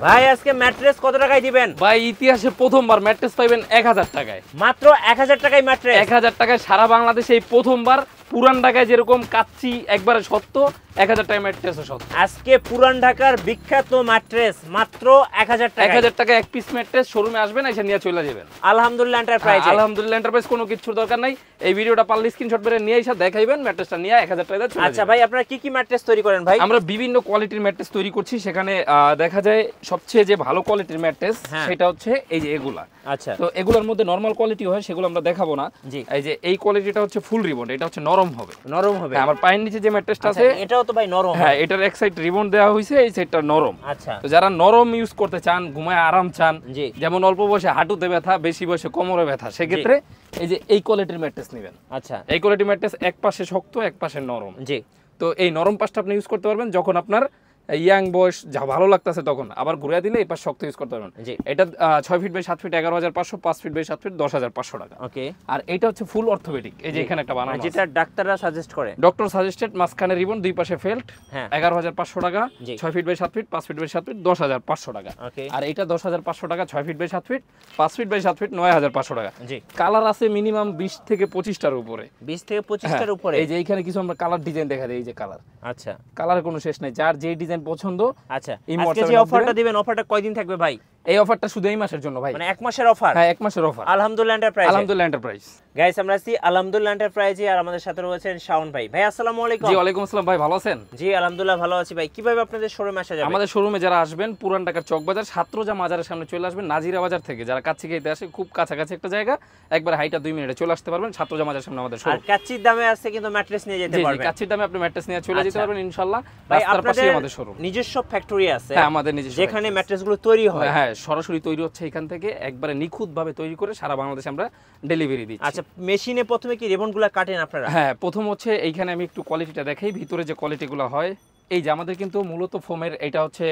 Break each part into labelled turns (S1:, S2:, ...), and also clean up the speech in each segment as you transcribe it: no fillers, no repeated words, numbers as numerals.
S1: ভাই আজকে ম্যাট্রেস কত টাকায় দিবেন?
S2: ভাই ইতিহাসে প্রথমবার ম্যাট্রেস পাইবেন 1000 টাকায়।
S1: মাত্র 1000 টাকায় ম্যাট্রেস?
S2: 1000 টাকায় সারা বাংলাদেশে এই প্রথমবার। পুরান ঢাকায় যেরকম কাচ্চি একবারে সত্য, 1000 টাকায় ম্যাট্রেসও সত্য।
S1: আজকে পুরান ঢাকার বিখ্যাত ম্যাট্রেস মাত্র 1000 টাকা।
S2: 1000 টাকা এক পিস ম্যাট্রেস শোরুমে আসবেন, এসে নিয়ে চলে যাবেন।
S1: আলহামদুলিল্লাহ এন্টারপ্রাইজ।
S2: আলহামদুলিল্লাহ এন্টারপ্রাইজ, কোনো কিছুর দরকার নাই। এই ভিডিওটা পারলে স্ক্রিনশট করে নিয়ে এসে দেখাইবেন, ম্যাট্রেসটা নিয়ে 1000 টাকা দিয়ে চলে যাবেন।
S1: আচ্ছা ভাই, আপনারা কি কি ম্যাট্রেস তৈরি করেন ভাই?
S2: আমরা বিভিন্ন কোয়ালিটির ম্যাট্রেস তৈরি করছি। সেখানে দেখা যায় সবচেয়ে যে ভালো কোয়ালিটির ম্যাট্রেস সেটা হচ্ছে এই যে এগুলা।
S1: আচ্ছা,
S2: তো এগুলোর মধ্যে নরমাল কোয়ালিটি হয়, সেগুলো আমরা দেখাবো না। এই যে এই কোয়ালিটিটা হচ্ছে ফুল রিবন, এটা হচ্ছে নরম হবে।
S1: নরম হবে?
S2: আমার পায়ের নিচে যে ম্যাট্রেসটা আছে
S1: এটাও তো ভাই নরম।
S2: হ্যাঁ, এটার এক সাইড রিবন দেওয়া হয়েছে, এই সাইডটা নরম।
S1: আচ্ছা,
S2: তো যারা নরম ইউজ করতে চান, ঘুমায় আরাম চান, যেমন অল্প বয়সে হাঁটুতে ব্যথা, বেশি বয়সে কোমরে ব্যথা, সেক্ষেত্রে এই যে এই কোয়ালিটির ম্যাট্রেস নেবেন।
S1: আচ্ছা,
S2: এই কোয়ালিটির ম্যাট্রেস এক পাশে শক্ত, এক পাশে নরম।
S1: জি।
S2: তো এই নরম পাশটা আপনি ইউজ করতে পারবেন যখন আপনার ইয়াং বয়স যা ভালো লাগতেছে, তখন আবার ঘুরে দিলে এই পাশ শক্ত ইউজ করতে পারবেন। এটা 6 feet by 7 feet 11500, 5 feet by 7 feet 10500 টাকা।
S1: ওকে।
S2: আর এটা হচ্ছে ফুল অর্থোপেডিক, এই যে এখানে একটা বানানো আছে,
S1: যেটা ডাক্তাররা সাজেস্ট করে।
S2: ডক্টর সাজেস্টেড, মাঝখানে রিবন, দুই পাশে ফেল্ট, 11500 টাকা। 6 feet by 7 feet 5 feet by 7 feet 10500 টাকা। আর এটা 10500 টাকা, 6 feet by 7 feet 5 feet by 7 feet 9500 টাকা। কালার আছে মিনিমাম 20 থেকে 25টার উপরে।
S1: 20 থেকে 25টার উপরে?
S2: এই যে এইখানে কিছু আমরা কালার ডিজাইন দেখা দেই, এই যে কালার।
S1: আচ্ছা,
S2: কালারের কোনো শেষ নাই, যার যেই ডিজাইন পছন্দ।
S1: আচ্ছা, আজকে যে অফারটা দিবেন, অফারটা কয়দিন থাকবে ভাই?
S2: এই অফারটা শুধু এই মাসের জন্য ভাই,
S1: মানে এক মাসের অফার?
S2: হ্যাঁ, এক মাসের অফার।
S1: আলহামদুলিল্লাহ এন্টারপ্রাইজ।
S2: আলহামদুলিল্লাহ এন্টারপ্রাইজ।
S1: গাইস, আমরা আছি আলহামদুলিল্লাহ এন্টারপ্রাইজে, আর আমাদের সাথে রয়েছেন শাওন ভাই। ভাই আসসালামু আলাইকুম।
S2: জি, ওয়ালাইকুম আসসালাম ভাই, ভালো আছেন?
S1: জি আলহামদুলিল্লাহ ভালো আছি ভাই। কিভাবে আপনাদের শোরুমে আসা যাবে?
S2: আমাদের শোরুমে যারা আসবেন, পুরান ঢাকার চকবাজার ছাত্রজা মাজারের সামনে চলে আসবেন। নাজিরা বাজার থেকে যারা কাচ্চি খেতে আসে, খুব কাছাকাছি একটা জায়গা, একবার হাইটা 2 মিনিটে চলে আসতে পারবেন। ছাত্রজা মাজারের সামনে আমাদের শোরুম।
S1: আর কাচ্চির দামে আছে কিন্তু ম্যাট্রেস নিয়ে যেতে পারবেন।
S2: জি, কাচ্চির দামে আপনি ম্যাট্রেস নিয়ে চলে যেতে পারবেন ইনশাআল্লাহ।
S1: ভাই
S2: রাস্তার পাশেই আমাদের শোরুম।
S1: নিজস্ব ফ্যাক্টরি আছে?
S2: হ্যাঁ, আমাদের নিজস্ব,
S1: যেখানে ম্যাট্রেসগুলো তৈরি হয়।
S2: হ্যাঁ, সরাসরি তৈরি হচ্ছে এখান থেকে, একবারে নিখুঁতভাবে তৈরি করে সারা বাংলাদেশে আমরা ডেলিভারি দিচ্ছি।
S1: আচ্ছা, মেশিনে প্রথমে কি রিবনগুলো কাটেন আপনারা?
S2: হ্যাঁ, প্রথম হচ্ছে এইখানে আমি একটু কোয়ালিটিটা দেখাই, ভিতরে যে কোয়ালিটিগুলো হয়। এই যে আমাদের কিন্তু মূলত ফোমের, এটা হচ্ছে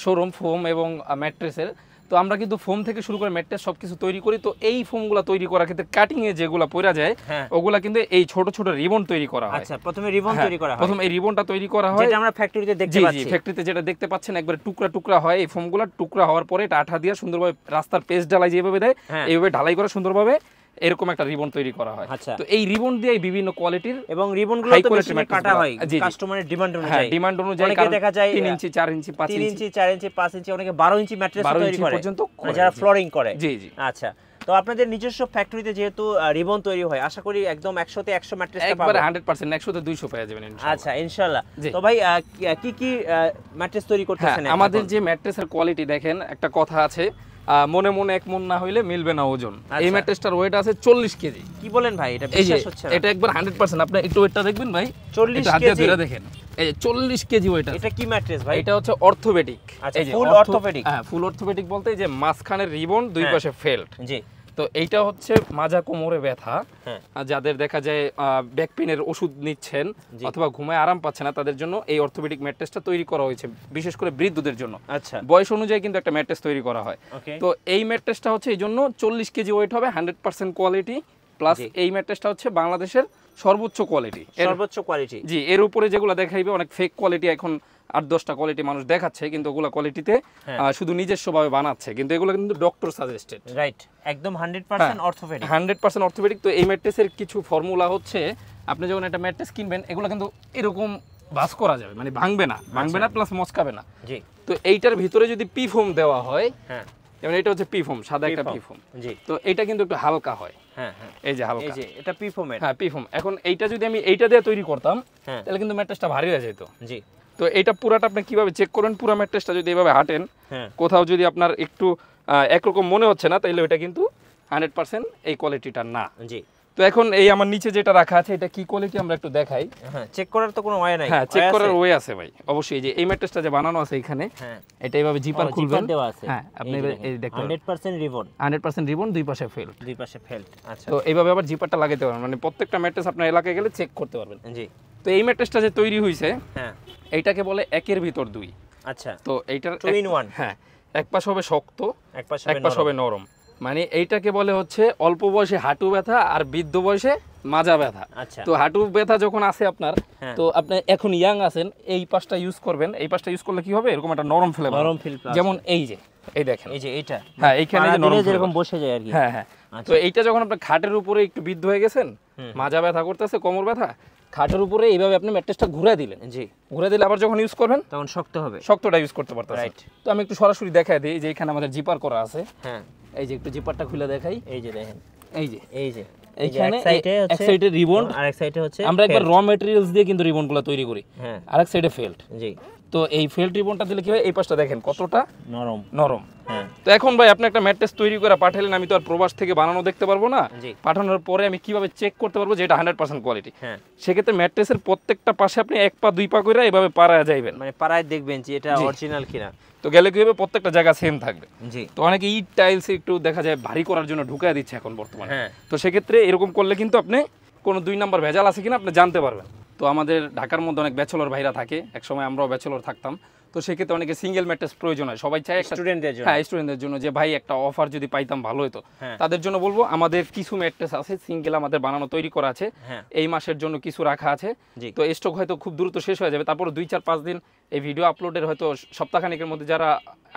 S2: শোরুম ফোম এবং ম্যাট্রেসের। তো আমরা কিন্তু ফোম থেকে শুরু করে ম্যাট্রেস সবকিছু তৈরি করি। তো এই ফোমগুলো তৈরি করার ক্ষেত্রে কাটিং এ যেগুলো পড়া যায়, ওগুলা কিন্তু এই ছোট ছোট রিবন তৈরি করা হয়।
S1: আচ্ছা, প্রথমে রিবন তৈরি করা হয়।
S2: প্রথম এই রিবনটা তৈরি করা হয়,
S1: যেটা আমরা ফ্যাক্টরিতে দেখতে পাচ্ছি।
S2: জি, ফ্যাক্টরিতে যেটা দেখতে পাচ্ছেন, একবারে টুকরা টুকরা হয়। এই ফোমগুলো টুকরা হওয়ার পরে এটা আঠা দিয়ে সুন্দরভাবে রাস্তার পেস্ট ঢালাই যেভাবে দেয়, এইভাবে ঢালাই করে সুন্দরভাবে এরকম একটা রিবন তৈরি করা হয়। তো এই রিবন দিয়ে বিভিন্ন কোয়ালিটির
S1: এবং রিবনগুলো তো মেশিনে কাটা হয় কাস্টমারের ডিমান্ড অনুযায়ী।
S2: হ্যাঁ, ডিমান্ড অনুযায়ী।
S1: অনেকে দেখা যায়
S2: 3 ইঞ্চি 4 ইঞ্চি 5 ইঞ্চি
S1: 3 ইঞ্চি 4 ইঞ্চি 5 ইঞ্চি, অনেকে 12 ইঞ্চি ম্যাট্রেস তৈরি করে
S2: পর্যন্ত,
S1: যারা ফ্লোরিং করে।
S2: জি জি।
S1: আচ্ছা, তো আপনাদের নিজস্ব ফ্যাক্টরিতে যেহেতু রিবন তৈরি হয়, আশা করি একদম 100 তে 100 ম্যাট্রেসটা পাবেন।
S2: একবারে 100%, 100 তে 200 পেয়ে যাবেন ইনশাআল্লাহ।
S1: আচ্ছা, ইনশাআল্লাহ। তো ভাই কি কি ম্যাট্রেস তৈরি করতেছেন?
S2: আমাদের যে ম্যাট্রেসের কোয়ালিটি দেখেন, একটা কথা আছে, মনে মনে এক মন না হইলে মিলবে না ওজন। এই ম্যাট্রেসটার ওয়েট আছে 40 কেজি।
S1: কি বলেন ভাই, এটা বিশ্বাস হচ্ছে না।
S2: এটা একবার 100%। আপনি একটু ওয়েটটা দেখবেন ভাই,
S1: 40 কেজি
S2: ধরে দেখেন, এই যে 40 কেজি ওয়েট আছে।
S1: এটা কি ম্যাট্রেস ভাই?
S2: এটা হচ্ছে অর্থোপেডিক।
S1: আচ্ছা, ফুল অর্থোপেডিক।
S2: হ্যাঁ, ফুল অর্থোপেডিক বলতে যে মাঝখানের রিবন, দুই পাশে ফেল্ট।
S1: জি।
S2: তো এইটা হচ্ছে মাজা কোমরে ব্যথা, যাদের দেখা যায় ব্যাক পেইনের ওষুধ নিচ্ছেন অথবা ঘুমায় আরাম পাচ্ছে না, তাদের জন্য এই অর্থোপেডিক ম্যাট্রেসটা তৈরি করা হয়েছে, বিশেষ করে বৃদ্ধদের জন্য।
S1: আচ্ছা,
S2: বয়স অনুযায়ী কিন্তু একটা ম্যাট্রেস তৈরি করা হয়। তো এই ম্যাট্রেসটা হচ্ছে এই জন্য 40 কেজি ওয়েট হবে, 100% কোয়ালিটি প্লাস। এই ম্যাট্রেসটা হচ্ছে বাংলাদেশের সর্বোচ্চ কোয়ালিটি।
S1: সর্বোচ্চ কোয়ালিটি।
S2: জি, এর উপরে যেগুলো দেখাইবে অনেক ফেক কোয়ালিটি, এখন 8-10টা কোয়ালিটি মানুষ দেখাচ্ছে, কিন্তু ওগুলা কোয়ালিটিতে শুধু নিজস্বভাবে বানাচ্ছে, কিন্তু এগুলো কিন্তু ডক্টর সাজেস্টেড।
S1: রাইট, একদম 100% অর্থোপেডিক।
S2: 100% অর্থোপেডিক। তো এই ম্যাট্রেসের কিছু ফর্মুলা হচ্ছে, আপনি যখন একটা ম্যাট্রেস কিনবেন, এগুলো কিন্তু এরকম ভাঁজ করা যাবে, মানে ভাঙবে না প্লাস মচকাবে না।
S1: জি।
S2: তো এইটার ভিতরে যদি পি ফোম দেওয়া হয়, যেমন এটা হচ্ছে পি ফোম, সাদা একটা পি ফোম। জি। তো এটা কিন্তু একটু হালকা হয়। হ্যাঁ, এই যে হালকা,
S1: এই যে এটা পি ফোমের।
S2: হ্যাঁ, পি ফোম। এখন এইটা যদি আমি এইটা দিয়ে তৈরি করতাম, তাহলে কিন্তু ম্যাট্রেসটা ভারী হয়ে যেত। জি। তো এটা পুরাটা আপনি কিভাবে চেক করেন, পুরো ম্যাট্রেসটা যদি এভাবে হাঁটেন, কোথাও যদি আপনার একটু একরকম মনে হচ্ছে না, তাহলে ওটা কিন্তু 100% এই কোয়ালিটিটা না। জি। তো এখন এই আমার নিচে যেটা রাখা আছে, এটা কি কোয়ালিটি আমরা একটু দেখাই।
S1: হ্যাঁ, চেক করার তো কোনো ওয়ে নাই।
S2: হ্যাঁ, চেক করার ওয়ে আছে ভাই, অবশ্যই। যে এই ম্যাট্রেসটা যে বানানো আছে এখানে, এটা এইভাবে জিপার খুলবেন। হ্যাঁ, আপনি এই দেখুন
S1: 100% রিবন।
S2: 100% রিবন, দুই পাশে ফেল্ট।
S1: দুই পাশে ফেল্ট। আচ্ছা।
S2: তো এইভাবে আবার জিপারটা লাগাইতে পারবেন, মানে প্রত্যেকটা ম্যাট্রেস আপনার এলাকায় গেলে চেক করতে পারবেন। জি। তো এই ম্যাট্রেসটা যে তৈরি হইছে, এইটাকে বলে একের ভিতর দুই। আচ্ছা। তো এইটার
S1: 2 in 1।
S2: হ্যাঁ, এক পাশ হবে শক্ত, এক পাশ হবে নরম। মানে এইটাকে বলে হচ্ছে অল্প বয়সে হাঁটু ব্যথা আর বৃদ্ধ বয়সে মাজা ব্যথা।
S1: আচ্ছা,
S2: তো হাঁটু ব্যথা যখন আছে আপনার, তো আপনি এখন ইয়াং আছেন, এই পাশটা ইউজ করবেন। এই পাশটা ইউজ করলে কি হবে, এরকম একটা নরম ফিল হবে,
S1: নরম ফিল,
S2: যেমন এই যে এই দেখেন,
S1: এই যে এটা,
S2: হ্যাঁ এইখানে যে নরম
S1: যেরকম বসে যায় আর কি।
S2: হ্যাঁ হ্যাঁ। তো এইটা যখন আপনি খাটের উপরে একটু বৃদ্ধ হয়ে গেছেন, মাজা ব্যথা করতেছে, কোমর ব্যথা, খাটের উপরে এইভাবে আপনি ম্যাট্রেসটা ঘুরে দিলেন, জি ঘুরে দিলে আবার যখন ইউজ করবেন তখন শক্ত হবে, শক্তটা ইউজ করতে পারতেছেন। রাইট। তো আমি একটু সরাসরি দেখাই দিই যে এখানে আমাদের জিপার করা আছে। হ্যাঁ, এই যে একটু জিপারটা খুলে দেখাই, এই যে দেখেন, এই যে এইখানে এক সাইডে রিবন আর এক সাইডে হচ্ছে আমরা একবার র ম্যাটেরিয়ালস দিয়ে কিন্তু রিবনগুলো তৈরি করি, হ্যাঁ, আর এক সাইডে ফেল্ট। জি। তো এই ফেল্ট রিবনটা দিলে কি হয়, এই পাশটা দেখেন কতটা নরম নরম। হ্যাঁ। তো এখন ভাই আপনি একটা ম্যাট্রেস তৈরি করে পাঠালেন, আমি তো আর প্রবাস থেকে বানানো দেখতে পারবো না, পাঠানোর পরে আমি কিভাবে চেক করতে পারবো যে এটা 100% কোয়ালিটি? হ্যাঁ, সেক্ষেত্রে ম্যাট্রেসের প্রত্যেকটা পাশে আপনি 1 পা 2 পা করে এভাবে পাড়ায় যাইবেন, মানে পাড়ায় দেখবেন যে এটা অরিজিনাল কিনা। তো গেলে কি হবে, প্রত্যেকটা জায়গা সেম থাকবে। জি। তো অনেকে ইট টাইলস একটু দেখা যায় ভারী করার জন্য ঢুকায় দিচ্ছে এখন বর্তমানে। হ্যাঁ। তো সেক্ষেত্রে এরকম করলে কিন্তু আপনি কোনো 2 নাম্বার ভেজাল আছে কিনা আপনি জানতে পারবেন। তো আমাদের ঢাকার মধ্যে অনেক ব্যাচেলর ভাইরা থাকে, একসময় আমরাও ব্যাচেলর থাকতাম। তো সেক্ষেত্রে অনেকে সিঙ্গেল ম্যাট্রেস প্রয়োজন হয়, সবাই চায় স্টুডেন্টদের জন্য, হ্যাঁ স্টুডেন্টদের জন্য, যে ভাই একটা অফার যদি পাইতাম ভালো হতো। তাদের জন্য বলবো আমাদের কিছু ম্যাট্রেস আছে সিঙ্গেল, আমাদের বানানো তৈরি করা আছে, এই মাসের জন্য কিছু রাখা আছে। তো স্টক হয়তো খুব দ্রুত শেষ হয়ে যাবে, তারপর 2-4-5 দিন এই ভিডিও আপলোডের হয়তো সপ্তাহখানেকের মধ্যে যারা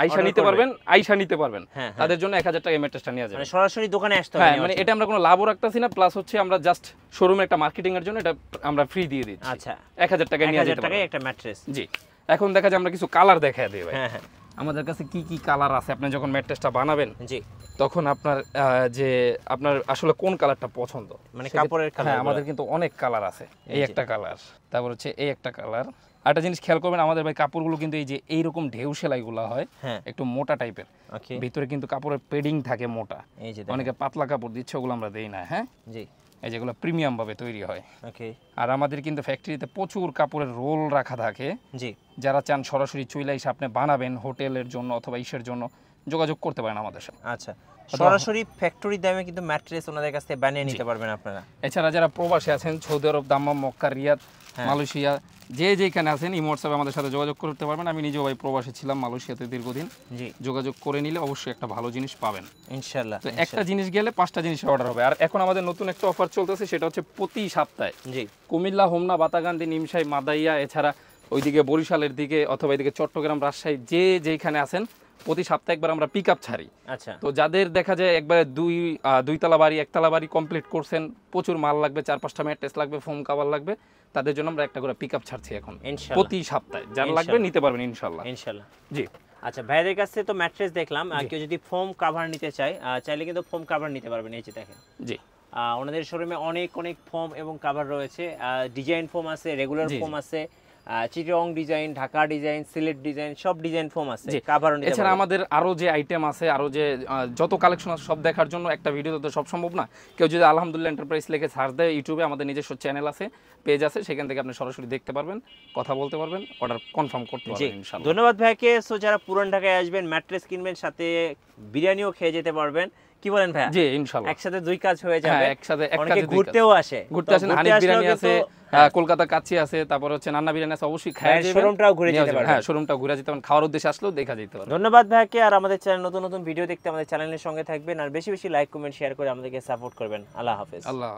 S2: আইসা নিতে পারবেন তাদের জন্য 1000 টাকা ম্যাট্রেসটা নিয়ে যাবে, মানে সরাসরি দোকানে আসতে হবে। হ্যাঁ, মানে এটা আমরা কোনো লাভও রাখতাছি না, প্লাস হচ্ছে আমরা জাস্ট শোরুমে একটা মার্কেটিং এর জন্য এটা আমরা ফ্রি দিয়ে দিচ্ছি। আচ্ছা, 1000 টাকা নিয়ে যেতে পারবেন একটা ম্যাট্রেস। জি। এখন দেখা যায় আমরা কিছু কালার দেখায় দিই ভাই। হ্যাঁ হ্যাঁ, আমাদের কাছে কি কি কালার আছে, আপনি যখন ম্যাট্রেসটা বানাবেন, জি, তখন আপনার যে আপনার আসলে কোন কালারটা পছন্দ, মানে কাপড়ের কালার। হ্যাঁ, আমাদের কিন্তু অনেক কালার আছে। এই একটা কালার, তারপর হচ্ছে এই একটা কালার। আরেকটা জিনিস খেয়াল করবেন, আমাদের ভাই কাপড়গুলো কিন্তু এই যে এইরকম ঢেউ সেলাইগুলো হয়, একটু মোটা টাইপের, ভিতরে কিন্তু কাপড়ের পেডিং থাকে মোটা। অনেকে পাতলা কাপড় দিচ্ছে, ওগুলো আমরা দেই না। হ্যাঁ, জি, এই যেগুলো প্রিমিয়াম ভাবে তৈরি হয়। ওকে। আর আমাদের কিন্তু ফ্যাক্টরিতে প্রচুর কাপড়ের রোল রাখা থাকে। জি। যারা চান সরাসরি চুইলা এসে আপনি বানাবেন হোটেলের জন্য অথবা ইসের জন্য, যোগাযোগ করতে পারেন আমাদের সাথে। আচ্ছা, সরাসরি ফ্যাক্টরি দামে কিন্তু ম্যাট্রেস ওনাদের কাছ থেকে বানিয়ে নিতে পারবেন আপনারা। এছাড়া যারা প্রবাসী আছেন, সৌদি আরব, দাম্মাম, মক্কা, রিয়াদ, মালয়েশিয়া, যে যেখানে আছেন ইমো হোয়াটসঅ্যাপে আমাদের সাথে যোগাযোগ করতে পারবেন। আমি নিজেও ভাই প্রবাসী ছিলাম মালয়েশিয়াতে দীর্ঘদিন। জি। যোগাযোগ করে নিলে অবশ্যই একটা ভালো জিনিস পাবেন ইনশাআল্লাহ। তো একটা জিনিস গেলে 5টা জিনিস অর্ডার হবে। আর এখন আমাদের নতুন একটা অফার চলতেছে, সেটা হচ্ছে প্রতি সপ্তাহে, জি, কুমিল্লা, হোমনা, বাতাগান্দি, নিমসাই, মাদাইয়া, এছাড়া ওইদিকে বরিশালের দিকে অথবা এদিকে চট্টগ্রাম, রাজশাহী, যে যেখানে আছেন প্রতি সপ্তাহে একবার আমরা পিক আপ ছাড়ি। আচ্ছা। তো যাদের দেখা যায় একবারে দুই তলা বাড়ি, একতলা বাড়ি কমপ্লিট করছেন, প্রচুর মাল লাগবে, 4-5টা ম্যাট্রেস লাগবে, ফোম কভার লাগবে, তাদের জন্য আমরা একটা করে পিক আপ ছাড়ছি এখন প্রতি সপ্তাহে। যার লাগবে নিতে পারবেন ইনশাআল্লাহ। জি। আচ্ছা, ভাইদের কাছে তো ম্যাট্রেস দেখলাম, কেউ যদি ফোম কভার নিতে চায়, চাইলে কিন্তু ফোম কভার নিতে পারবেন। এই যে দেখেন, জি, ওনাদের শোরুমে অনেক ফোম এবং কভার রয়েছে। ডিজাইন ফোম আছে, রেগুলার ফোম আছে, Chittagong design, Dhaka design, Sylhet design, সব ডিজাইন ফোম আছে। এছাড়া আমাদের আরো যে আইটেম আছে, আরো যে যত কালেকশন আছে সব দেখার জন্য একটা ভিডিওতে তো সব সম্ভব না। কেউ যদি আলহামদুলিল্লাহ এন্টারপ্রাইজ লিখে সার্চ দেয় ইউটিউবে, আমাদের নিজস্ব চ্যানেল আছে, পেজ আছে, সেখান থেকে আপনি সরাসরি দেখতে পারবেন, কথা বলতে পারবেন, অর্ডার কনফার্ম করতে পারবেন ইনশাআল্লাহ। ধন্যবাদ ভাইকে। সো যারা পুরান ঢাকায় আসবেন, ম্যাট্রেস কিনবেন, সাথে বিরিয়ানিও খেয়ে যেতে পারবেন, কি বলেন ভাই? জি ইনশাআল্লাহ, একসাথে 2 কাজ হয়ে যাবে। হ্যাঁ, একসাথে ঘুরতেও আসে, হানিফ বিরিয়ানি আছে, কলকাতা কাচ্চি আছে, তারপর হচ্ছে নান্না বিরিয়ানি আছে, অবশ্যই খাওয়া যাবে। শোরুমটাও ঘুরে যেতে পারবেন। হ্যাঁ, শোরুমটাও ঘুরে যেতে পারবেন, খাওয়ার উদ্দেশ্যে আসলেও দেখা যেতে পারে। ধন্যবাদ ভাইকে। আর আমাদের চ্যানেল নতুন ভিডিও দেখতে আমাদের চ্যানেলের সঙ্গে থাকবেন, আর বেশি বেশি লাইক, কমেন্ট, শেয়ার করে আমাদেরকে সাপোর্ট করবেন। আল্লাহ হাফেজ। আল্লাহ।